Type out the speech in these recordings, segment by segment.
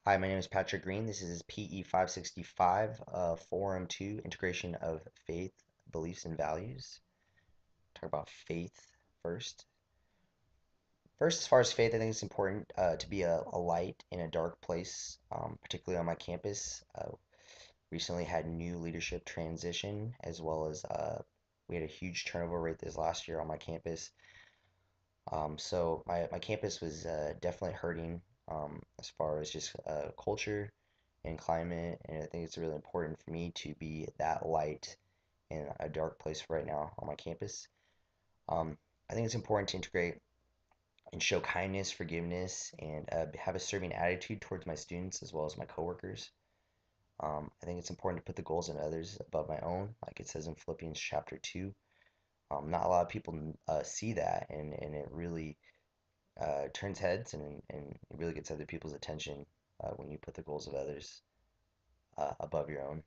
Hi, my name is Patrick Green. This is PE 565, Forum 2, Integration of Faith, Beliefs, and Values. Talk about faith first. First, as far as faith, I think it's important to be a light in a dark place, particularly on my campus. Recently had new leadership transition, as well as we had a huge turnover rate this last year on my campus. So my campus was definitely hurting as far as just culture and climate, and I think it's really important for me to be that light in a dark place right now on my campus. I think it's important to integrate and show kindness, forgiveness, and have a serving attitude towards my students as well as my coworkers. I think it's important to put the goals of others above my own, like it says in Philippians chapter 2. Not a lot of people see that, and it really turns heads and it really gets other people's attention when you put the goals of others above your own.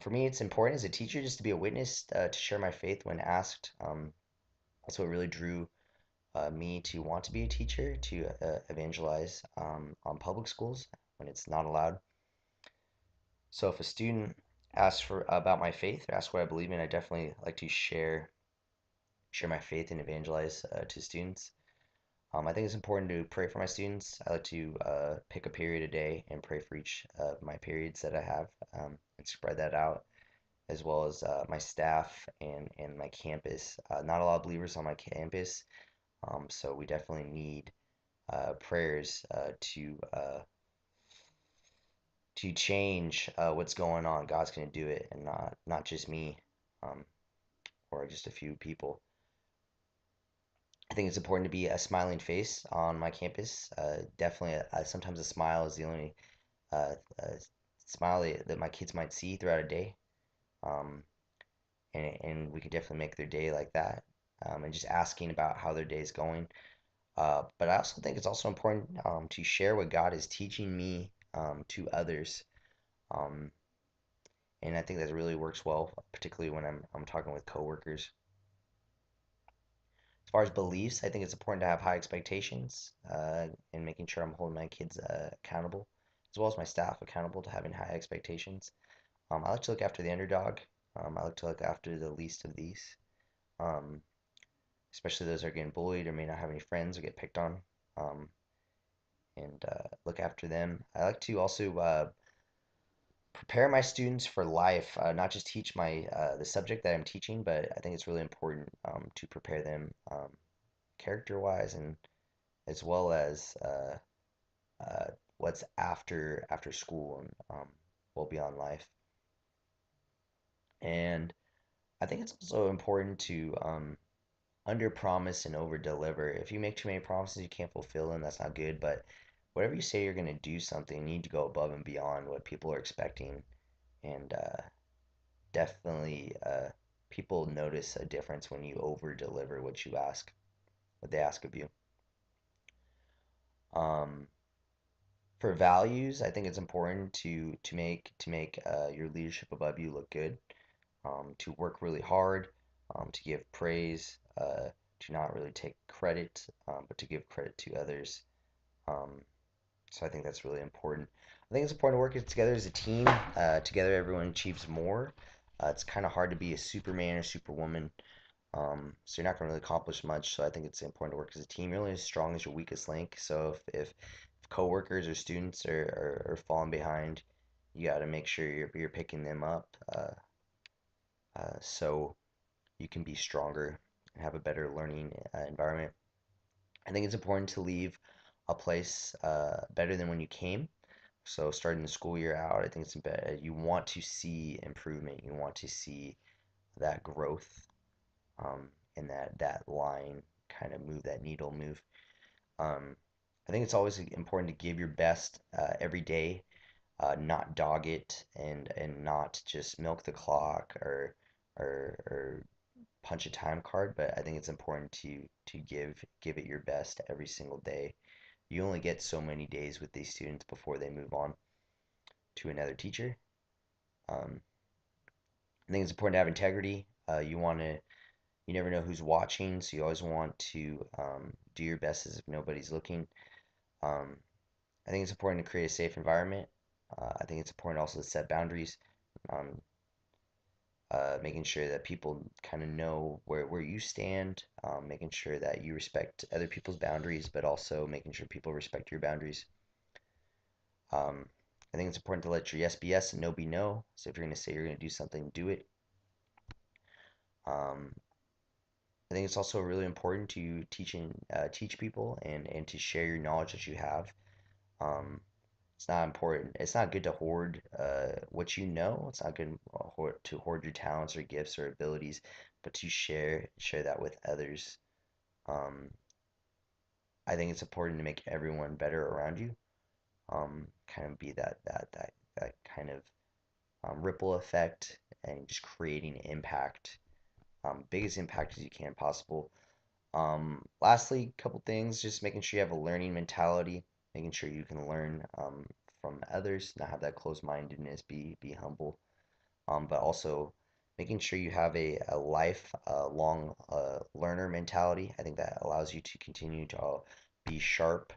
For me, it's important as a teacher just to be a witness, to share my faith when asked. That's what really drew me to want to be a teacher, to evangelize on public schools when it's not allowed. So if a student asks for about my faith or asks what I believe in, I definitely like to share my faith and evangelize to students. I think it's important to pray for my students. I like to pick a period a day and pray for each of my periods that I have and spread that out, as well as my staff and my campus. Not a lot of believers on my campus, so we definitely need prayers to change what's going on. God's going to do it, and not just me um, or just a few people. I think it's important to be a smiling face on my campus. Definitely, sometimes a smile is the only uh, uh, smile that my kids might see throughout a day. Um, and we can definitely make their day like that. And just asking about how their day is going. But I also think it's also important to share what God is teaching me to others. Um, and I think that really works well, particularly when I'm talking with coworkers. As far as beliefs, I think it's important to have high expectations and making sure I'm holding my kids accountable, as well as my staff accountable to having high expectations. I like to look after the underdog. I like to look after the least of these, um, especially those that are getting bullied or may not have any friends or get picked on, um, and look after them. I like to also prepare my students for life, not just teach my the subject that I'm teaching, but I think it's really important to prepare them character-wise and as well as what's after school and well beyond life. And I think it's also important to under promise and over deliver. If you make too many promises you can't fulfill them, that's not good. But whatever you say you're going to do something, you need to go above and beyond what people are expecting. And definitely, people notice a difference when you over deliver what they ask of you. Um, for values, I think it's important to make your leadership above you look good, to work really hard, to give praise, to not really take credit, but to give credit to others. Um, so I think that's really important. I think it's important to work together as a team. Together, everyone achieves more. It's kind of hard to be a Superman or Superwoman, so you're not going to really accomplish much. So I think it's important to work as a team. You're only as strong as your weakest link. So if coworkers or students are falling behind, you got to make sure you're picking them up. So you can be stronger and have a better learning environment. I think it's important to leave a place better than when you came. So starting the school year out, I think it's better. You want to see improvement. You want to see that growth and that line kind of move, that needle move. Um, I think it's always important to give your best every day, not dog it and not just milk the clock or punch a time card, but I think it's important to give it your best every single day. You only get so many days with these students before they move on to another teacher. Um, I think it's important to have integrity. You never know who's watching, so you always want to do your best as if nobody's looking. Um, I think it's important to create a safe environment. I think it's important also to set boundaries, um, making sure that people kind of know where you stand, making sure that you respect other people's boundaries, but also making sure people respect your boundaries. Um, I think it's important to let your yes be yes and no be no. So if you're going to say you're going to do something, do it. Um, I think it's also really important to teach people and to share your knowledge that you have. Um, it's not important. It's not good to hoard what you know. It's not good to hoard your talents or gifts or abilities, but to share that with others. Um, I think it's important to make everyone better around you. Kind of be that kind of ripple effect and just creating impact, biggest impact as you can possible. Lastly, a couple things, just making sure you have a learning mentality, making sure you can learn from others, not have that closed-mindedness, be humble, but also making sure you have a life long learner mentality. I think that allows you to continue to be sharp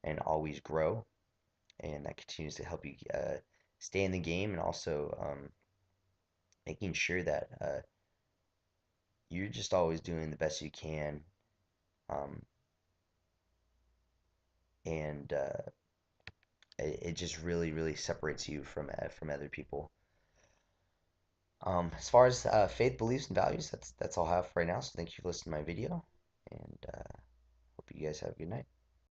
and always grow, and that continues to help you stay in the game, and also making sure that you're just always doing the best you can, um, and it just really separates you from other people. As far as faith, beliefs, and values, that's all I have for right now. So thank you for listening to my video, and hope you guys have a good night.